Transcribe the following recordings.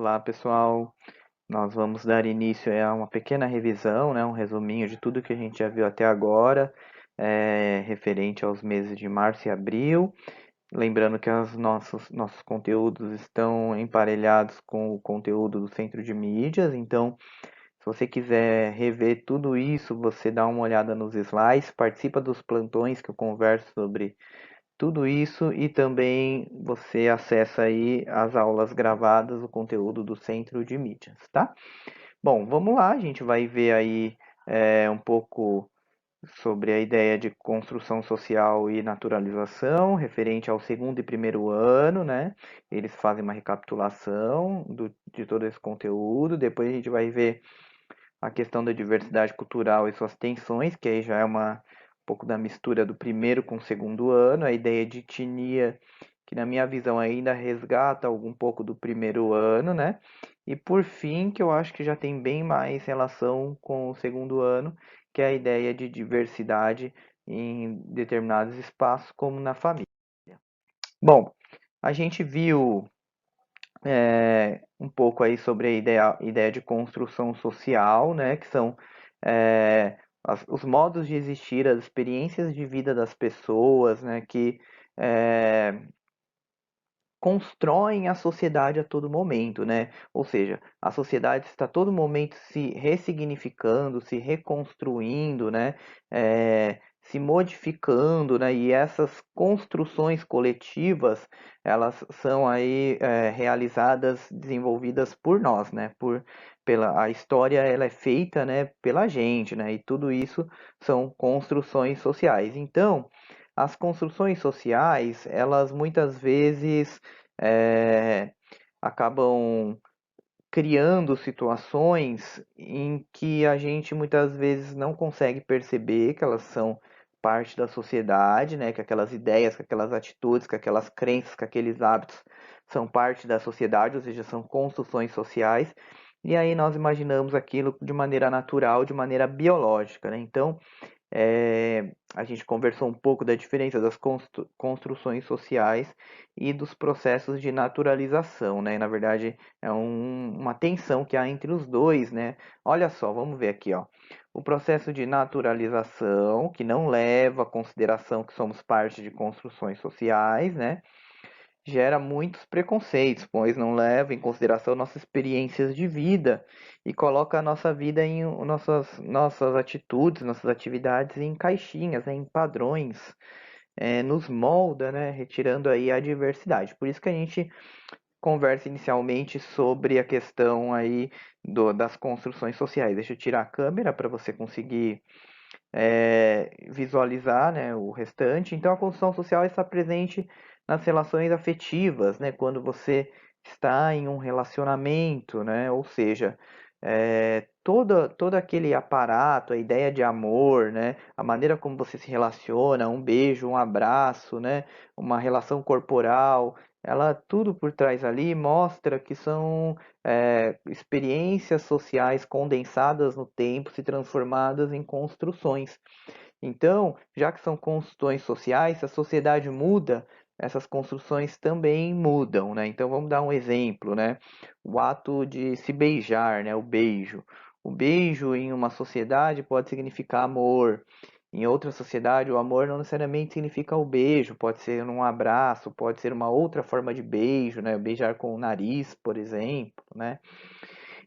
Olá, pessoal. Nós vamos dar início a uma pequena revisão, né, um resuminho de tudo que a gente já viu até agora, referente aos meses de março e abril. Lembrando que os nossos conteúdos estão emparelhados com o conteúdo do Centro de Mídias, então, se você quiser rever tudo isso, você dá uma olhada nos slides, participa dos plantões que eu converso sobre tudo isso e também você acessa aí as aulas gravadas, o conteúdo do Centro de Mídias, tá? Bom, vamos lá, a gente vai ver aí um pouco sobre a ideia de construção social e naturalização, referente ao segundo e primeiro ano, né? Eles fazem uma recapitulação de todo esse conteúdo, depois a gente vai ver a questão da diversidade cultural e suas tensões, que aí já é um pouco da mistura do primeiro com o segundo ano, a ideia de etnia, que na minha visão ainda resgata algum pouco do primeiro ano, né? E por fim, que eu acho que já tem bem mais relação com o segundo ano, que é a ideia de diversidade em determinados espaços, como na família. Bom, a gente viu um pouco aí sobre a ideia de construção social, né, que são os modos de existir, as experiências de vida das pessoas, né, que é, constroem a sociedade a todo momento, né? Ou seja, a sociedade está a todo momento se ressignificando, se reconstruindo, né? Se modificando, né? E essas construções coletivas, elas são aí realizadas, desenvolvidas por nós, né? A história ela é feita, né? Pela gente, né? E tudo isso são construções sociais. Então, as construções sociais, elas muitas vezes é, acabam criando situações em que a gente muitas vezes não consegue perceber que elas são parte da sociedade, né? Que aquelas ideias, que aquelas atitudes, que aquelas crenças, que aqueles hábitos são parte da sociedade, ou seja, são construções sociais. E aí nós imaginamos aquilo de maneira natural, de maneira biológica, né? Então, a gente conversou um pouco da diferença das construções sociais e dos processos de naturalização, né? Na verdade, é uma tensão que há entre os dois, né? Olha só, vamos ver aqui, ó. O processo de naturalização, que não leva à consideração que somos parte de construções sociais, né? Gera muitos preconceitos, pois não leva em consideração nossas experiências de vida e coloca a nossa vida em nossas atitudes, nossas atividades em caixinhas, né, em padrões, nos molda, né, retirando aí a diversidade. Por isso que a gente conversa inicialmente sobre a questão aí das construções sociais. Deixa eu tirar a câmera para você conseguir visualizar, né, o restante. Então, a construção social está presente nas relações afetivas, né, quando você está em um relacionamento, né, ou seja, todo aquele aparato, a ideia de amor, né, a maneira como você se relaciona, um beijo, um abraço, né, uma relação corporal, ela tudo por trás ali mostra que são experiências sociais condensadas no tempo, se transformadas em construções. Então, já que são construções sociais, se a sociedade muda, essas construções também mudam, né? Então, vamos dar um exemplo, né? O ato de se beijar, né? O beijo. O beijo em uma sociedade pode significar amor. Em outra sociedade, o amor não necessariamente significa o beijo, pode ser um abraço, pode ser uma outra forma de beijo, né? Beijar com o nariz, por exemplo, né?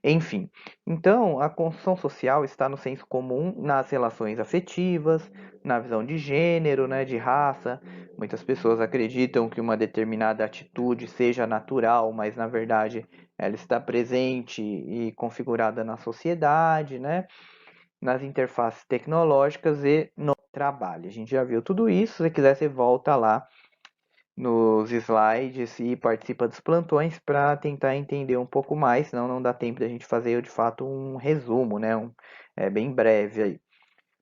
Enfim, então a construção social está no senso comum, nas relações afetivas, na visão de gênero, né, de raça. Muitas pessoas acreditam que uma determinada atitude seja natural, mas na verdade ela está presente e configurada na sociedade, né, nas interfaces tecnológicas e no trabalho. A gente já viu tudo isso. Se você quiser, você volta lá nos slides e participa dos plantões para tentar entender um pouco mais, senão não dá tempo da gente fazer de fato um resumo, né? Bem breve aí.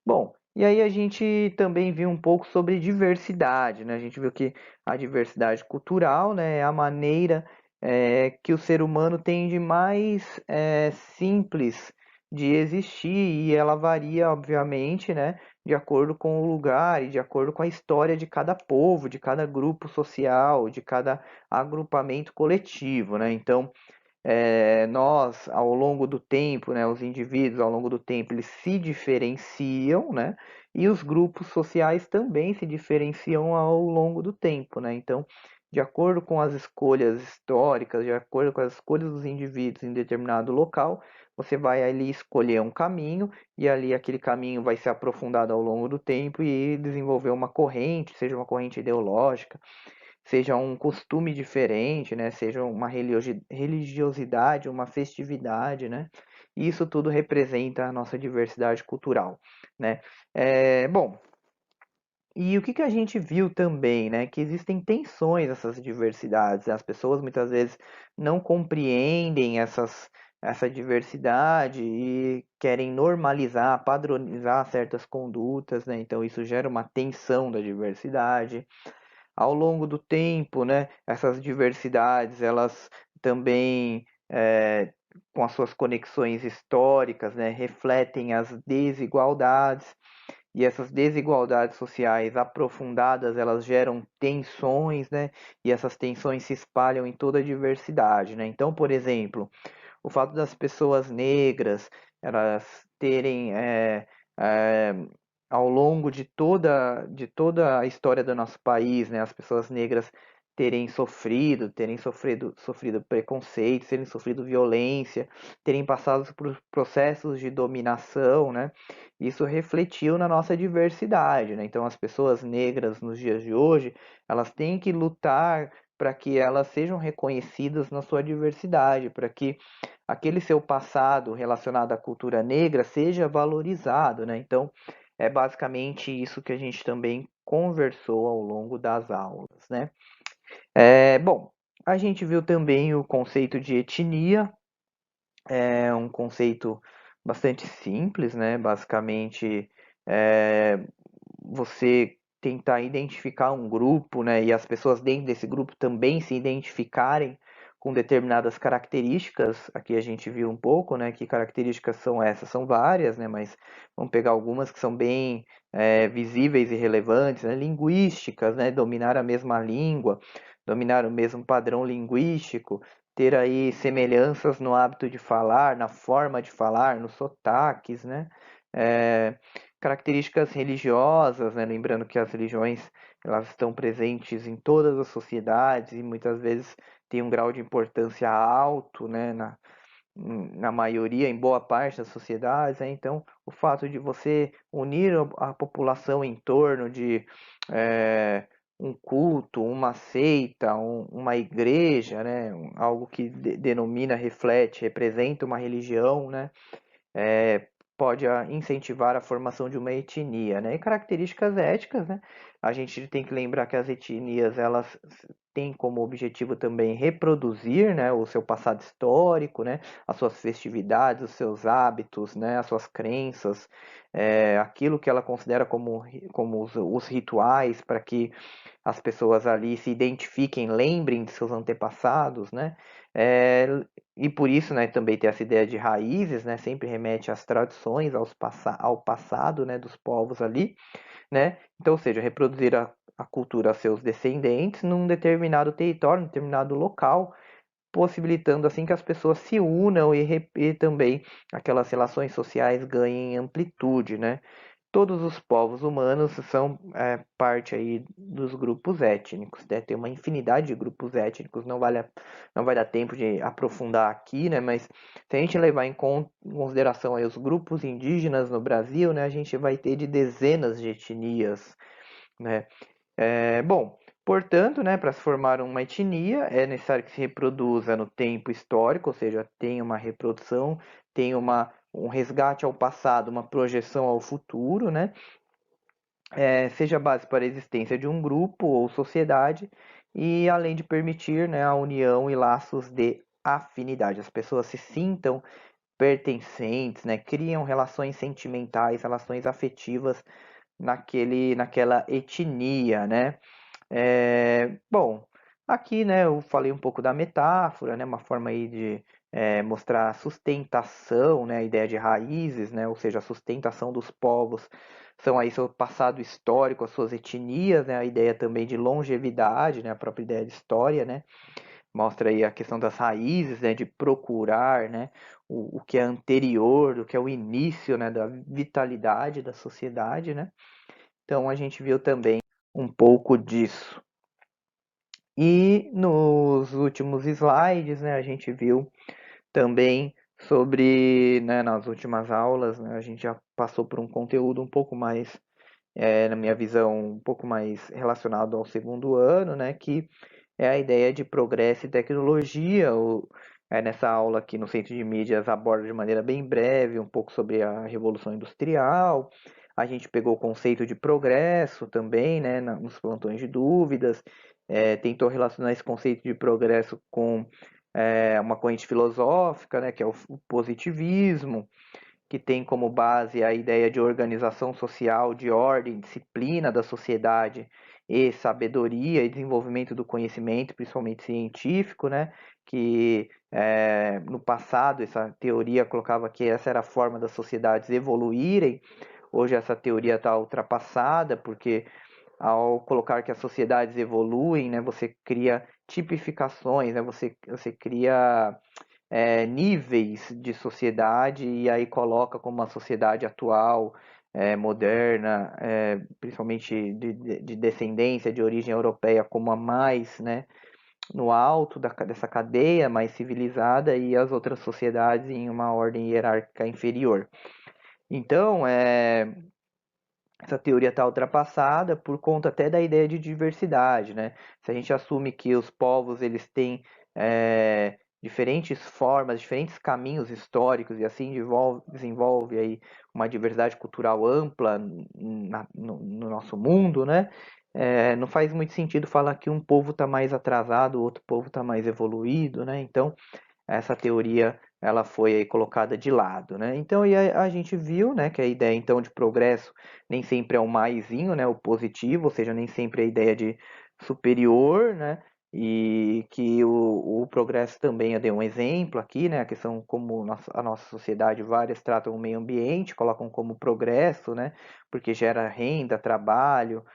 Bom, e aí a gente também viu um pouco sobre diversidade, né? A gente viu que a diversidade cultural, né, é a maneira que o ser humano tem de mais simples de existir e ela varia, obviamente, né, de acordo com o lugar e de acordo com a história de cada povo, de cada grupo social, de cada agrupamento coletivo, né? Então, nós, ao longo do tempo, né, os indivíduos, ao longo do tempo, eles se diferenciam, né, e os grupos sociais também se diferenciam ao longo do tempo, né? Então, de acordo com as escolhas históricas, de acordo com as escolhas dos indivíduos em determinado local, você vai ali escolher um caminho e ali aquele caminho vai ser aprofundado ao longo do tempo e desenvolver uma corrente, seja uma corrente ideológica, seja um costume diferente, né? Seja uma religiosidade, uma festividade, né? Isso tudo representa a nossa diversidade cultural, né? Bom, e o que que a gente viu também, né? Que existem tensões nessas diversidades. As pessoas muitas vezes não compreendem essa diversidade e querem normalizar, padronizar certas condutas, né? Então isso gera uma tensão da diversidade. Ao longo do tempo, né, essas diversidades, elas também, com as suas conexões históricas, né, refletem as desigualdades, e essas desigualdades sociais aprofundadas, elas geram tensões, né, e essas tensões se espalham em toda a diversidade, né. Então, por exemplo, o fato das pessoas negras elas terem é, ao longo de toda a história do nosso país, né, as pessoas negras sofrido preconceito, terem sofrido violência, terem passado por processos de dominação, né, isso refletiu na nossa diversidade, né, então as pessoas negras nos dias de hoje, elas têm que lutar para que elas sejam reconhecidas na sua diversidade, para que aquele seu passado relacionado à cultura negra seja valorizado, né? Então, é basicamente isso que a gente também conversou ao longo das aulas, né? Bom, a gente viu também o conceito de etnia, é um conceito bastante simples, né? Basicamente, é, você tentar identificar um grupo, né, e as pessoas dentro desse grupo também se identificarem com determinadas características. Aqui a gente viu um pouco, né, que características são essas, são várias, né, mas vamos pegar algumas que são bem visíveis e relevantes, né, linguísticas, né, dominar a mesma língua, dominar o mesmo padrão linguístico, ter aí semelhanças no hábito de falar, na forma de falar, nos sotaques, né, é, características religiosas, né? Lembrando que as religiões elas estão presentes em todas as sociedades e muitas vezes têm um grau de importância alto, né? Na maioria, em boa parte das sociedades, né? Então, o fato de você unir a população em torno de um culto, uma seita, uma igreja, né? Algo que denomina, reflete, representa uma religião, né? é, pode incentivar a formação de uma etnia, né? E características éticas, né? A gente tem que lembrar que as etnias elas têm como objetivo também reproduzir, né, o seu passado histórico, né, as suas festividades, os seus hábitos, né, as suas crenças, aquilo que ela considera como os rituais para que as pessoas ali se identifiquem, lembrem de seus antepassados, né? É, e por isso, né, também tem essa ideia de raízes, né? Sempre remete às tradições, ao passado, né, dos povos ali, né? Então, ou seja, reproduzir a cultura a seus descendentes num determinado território, num determinado local, possibilitando assim que as pessoas se unam e também aquelas relações sociais ganhem amplitude, né? Todos os povos humanos são parte aí dos grupos étnicos, né? Tem uma infinidade de grupos étnicos, não vai dar tempo de aprofundar aqui, né? Mas se a gente levar em consideração aí os grupos indígenas no Brasil, né? A gente vai ter de dezenas de etnias, né? Bom, portanto, né, para se formar uma etnia, é necessário que se reproduza no tempo histórico, ou seja, tenha uma reprodução, tenha um resgate ao passado, uma projeção ao futuro, né? Seja base para a existência de um grupo ou sociedade, e além de permitir, né, a união e laços de afinidade. As pessoas se sintam pertencentes, né, criam relações sentimentais, relações afetivas naquela etnia, né? Bom, aqui, né, eu falei um pouco da metáfora, né, uma forma aí de mostrar a sustentação, né, a ideia de raízes, né, ou seja, a sustentação dos povos são aí seu passado histórico, as suas etnias, né, a ideia também de longevidade, né, a própria ideia de história, né, mostra aí a questão das raízes, né, de procurar, né, o que é anterior, o que é o início, né, da vitalidade da sociedade, né? Então a gente viu também um pouco disso. E nos últimos slides, né, a gente viu também sobre, né, nas últimas aulas, né, a gente já passou por um conteúdo um pouco mais, na minha visão, um pouco mais relacionado ao segundo ano, né, que é a ideia de progresso e tecnologia. Nessa aula aqui no Centro de Mídias aborda de maneira bem breve um pouco sobre a Revolução Industrial. A gente pegou o conceito de progresso também, né, nos plantões de dúvidas, tentou relacionar esse conceito de progresso com uma corrente filosófica, né, que é o positivismo, que tem como base a ideia de organização social, de ordem, disciplina da sociedade e sabedoria e desenvolvimento do conhecimento, principalmente científico, né? Que no passado essa teoria colocava que essa era a forma das sociedades evoluírem. Hoje essa teoria está ultrapassada, porque ao colocar que as sociedades evoluem, né, você cria tipificações, né, você cria níveis de sociedade e aí coloca como uma sociedade atual, moderna, principalmente de descendência, de origem europeia, como a mais, né, no alto dessa cadeia, mais civilizada, e as outras sociedades em uma ordem hierárquica inferior. Então, essa teoria está ultrapassada por conta até da ideia de diversidade, né? Se a gente assume que os povos eles têm diferentes formas, diferentes caminhos históricos e assim desenvolve aí uma diversidade cultural ampla no nosso mundo, né? Não faz muito sentido falar que um povo está mais atrasado, o outro povo está mais evoluído, né? Então, essa teoria ela foi aí colocada de lado, né? Então e a gente viu, né, que a ideia então de progresso nem sempre é o maisinho, né, o positivo, ou seja, nem sempre é a ideia de superior, né? E que o progresso também, eu dei um exemplo aqui, né? A questão como a nossa sociedade, várias tratam o meio ambiente, colocam como progresso, né? Porque gera renda, trabalho,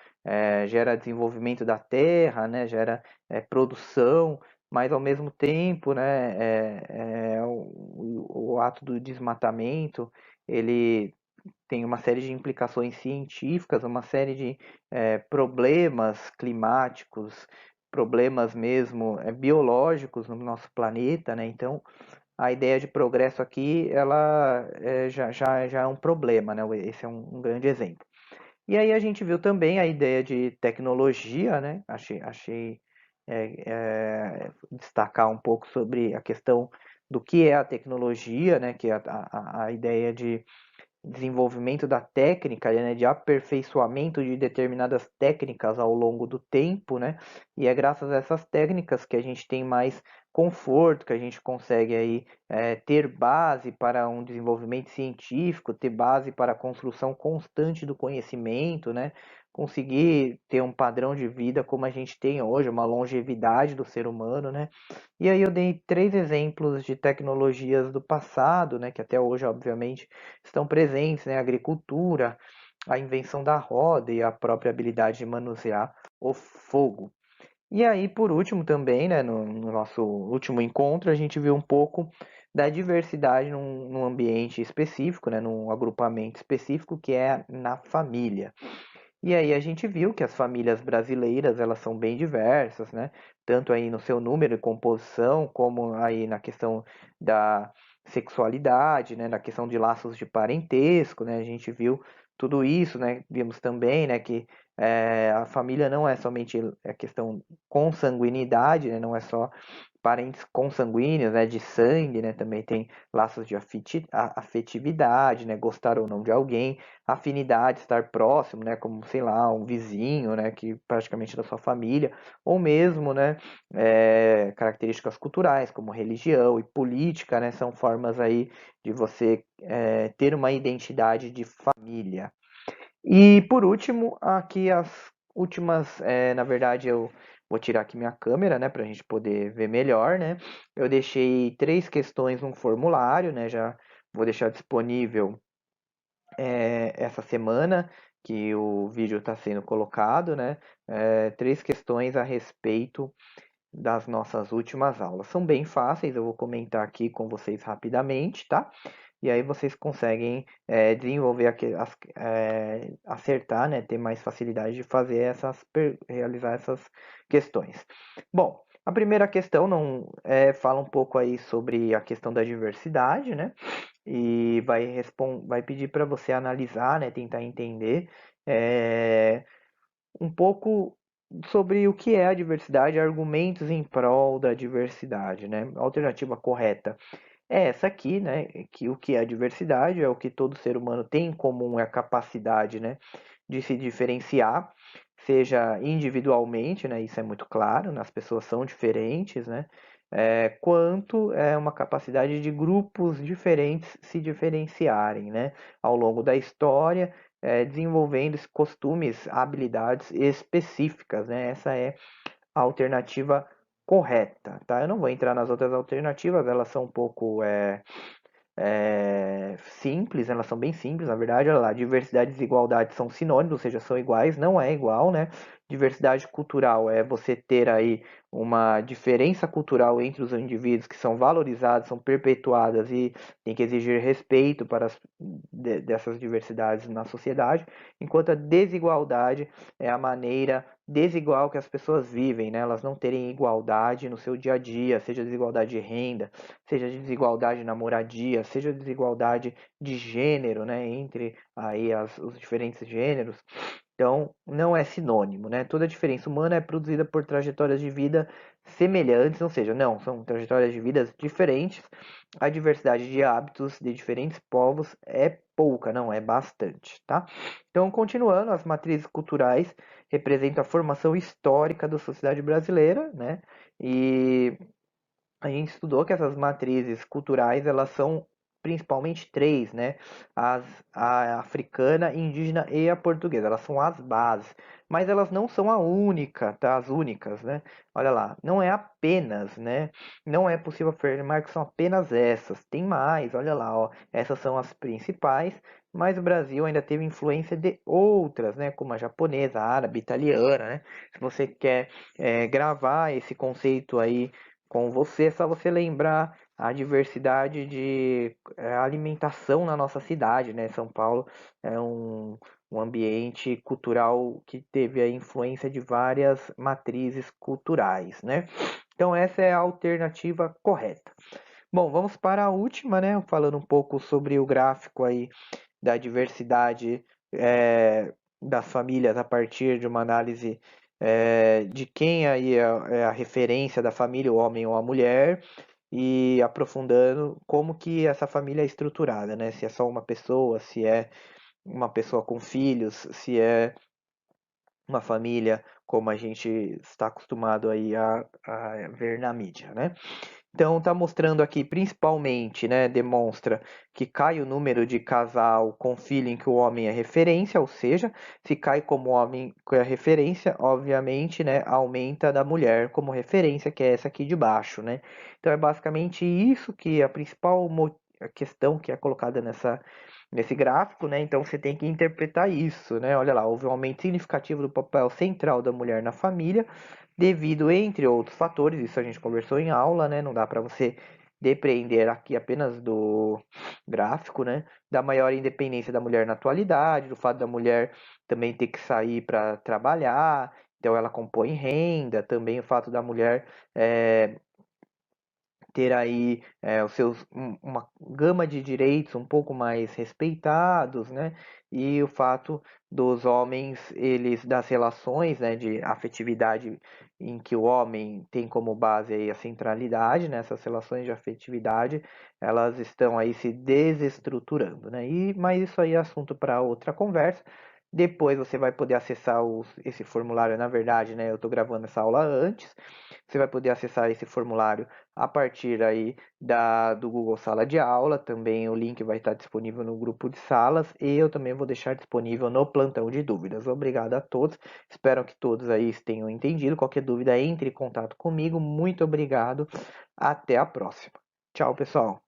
gera desenvolvimento da terra, né? Gera produção, mas ao mesmo tempo, né, o ato do desmatamento, ele tem uma série de implicações científicas, uma série de problemas climáticos, problemas mesmo biológicos no nosso planeta, né? Então, a ideia de progresso aqui, ela já é um problema, né? Esse é um grande exemplo. E aí a gente viu também a ideia de tecnologia, né? Achei destacar um pouco sobre a questão do que é a tecnologia, né? Que é a ideia de desenvolvimento da técnica, né, de aperfeiçoamento de determinadas técnicas ao longo do tempo, né? E é graças a essas técnicas que a gente tem mais conforto, que a gente consegue aí ter base para um desenvolvimento científico, ter base para a construção constante do conhecimento, né? Conseguir ter um padrão de vida como a gente tem hoje, uma longevidade do ser humano, né? E aí eu dei três exemplos de tecnologias do passado, né, que até hoje, obviamente, estão presentes, né, a agricultura, a invenção da roda e a própria habilidade de manusear o fogo. E aí, por último, também, né, no nosso último encontro, a gente viu um pouco da diversidade num ambiente específico, né, num agrupamento específico, que é na família. E aí a gente viu que as famílias brasileiras, elas são bem diversas, né? Tanto aí no seu número e composição, como aí na questão da sexualidade, né? Na questão de laços de parentesco, né? A gente viu tudo isso, né? Vimos também, né, que a família não é somente a questão consanguinidade, né? Não é só parentes consanguíneos, né, de sangue, né, também tem laços de afetividade, né, gostar ou não de alguém, afinidade, estar próximo, né, como, sei lá, um vizinho, né, que praticamente é da sua família, ou mesmo, né, características culturais, como religião e política, né, são formas aí de você ter uma identidade de família. E por último, aqui as últimas, na verdade eu vou tirar aqui minha câmera, né, para a gente poder ver melhor, né? Eu deixei três questões num formulário, né? Já vou deixar disponível essa semana que o vídeo está sendo colocado, né? Três questões a respeito das nossas últimas aulas. São bem fáceis, eu vou comentar aqui com vocês rapidamente, tá? E aí vocês conseguem desenvolver, acertar, né? Ter mais facilidade de fazer realizar essas questões. Bom, a primeira questão fala um pouco aí sobre a questão da diversidade, né? E vai pedir para você analisar, né? Tentar entender um pouco sobre o que é a diversidade, argumentos em prol da diversidade, né? A alternativa correta é essa aqui, né? Que o que é a diversidade é o que todo ser humano tem em comum, é a capacidade, né, de se diferenciar, seja individualmente, né? Isso é muito claro, né, as pessoas são diferentes, né? Quanto é uma capacidade de grupos diferentes se diferenciarem, né? Ao longo da história, desenvolvendo costumes, habilidades específicas, né? Essa é a alternativa correta, tá? Eu não vou entrar nas outras alternativas, elas são um pouco simples, elas são bem simples, na verdade, olha lá, diversidade e desigualdade são sinônimos, ou seja, são iguais, não é igual, né? Diversidade cultural é você ter aí uma diferença cultural entre os indivíduos que são valorizados, são perpetuadas e tem que exigir respeito para dessas diversidades na sociedade, enquanto a desigualdade é a maneira desigual que as pessoas vivem, né? Elas não terem igualdade no seu dia a dia, seja desigualdade de renda, seja de desigualdade na moradia, seja desigualdade de gênero, né, entre aí os diferentes gêneros. Então, não é sinônimo, né? Toda diferença humana é produzida por trajetórias de vida semelhantes, ou seja, não, são trajetórias de vidas diferentes. A diversidade de hábitos de diferentes povos é pouca, não é bastante, tá? Então, continuando, as matrizes culturais representam a formação histórica da sociedade brasileira, né? E a gente estudou que essas matrizes culturais, elas são principalmente três, né? A africana, indígena e a portuguesa. Elas são as bases, mas elas não são a única, tá? As únicas, né? Olha lá, não é apenas, né? Não é possível afirmar que são apenas essas. Tem mais, olha lá, ó. Essas são as principais, mas o Brasil ainda teve influência de outras, né? Como a japonesa, a árabe, italiana, né? Se você quer gravar esse conceito aí com você, é só você lembrar a diversidade de alimentação na nossa cidade, né? São Paulo é um ambiente cultural que teve a influência de várias matrizes culturais, né? Então essa é a alternativa correta. Bom, vamos para a última, né? Falando um pouco sobre o gráfico aí da diversidade das famílias a partir de uma análise de quem aí é a referência da família, o homem ou a mulher, e aprofundando como que essa família é estruturada, né? Se é só uma pessoa, se é uma pessoa com filhos, se é uma família como a gente está acostumado aí a ver na mídia, né? Então está mostrando aqui principalmente, né, demonstra que cai o número de casal com filho em que o homem é referência, ou seja, se cai como homem é referência, obviamente, né, aumenta da mulher como referência, que é essa aqui de baixo, né? Então é basicamente isso que é a principal questão que é colocada nesse gráfico, né? Então você tem que interpretar isso, né? Olha lá, houve um aumento significativo do papel central da mulher na família, devido, entre outros fatores, isso a gente conversou em aula, né? Não dá para você depreender aqui apenas do gráfico, né? Da maior independência da mulher na atualidade, do fato da mulher também ter que sair para trabalhar, então ela compõe renda, também o fato da mulher ter aí uma gama de direitos um pouco mais respeitados, né? E o fato dos homens, eles das relações, né, de afetividade em que o homem tem como base aí a centralidade, né? Essas relações de afetividade, elas estão aí se desestruturando, né? Mas isso aí é assunto para outra conversa. Depois você vai poder acessar esse formulário, na verdade, né? Eu estou gravando essa aula antes. Você vai poder acessar esse formulário a partir aí do Google Sala de Aula. Também o link vai estar disponível no grupo de salas e eu também vou deixar disponível no plantão de dúvidas. Obrigado a todos. Espero que todos aí tenham entendido. Qualquer dúvida, entre em contato comigo. Muito obrigado. Até a próxima. Tchau, pessoal.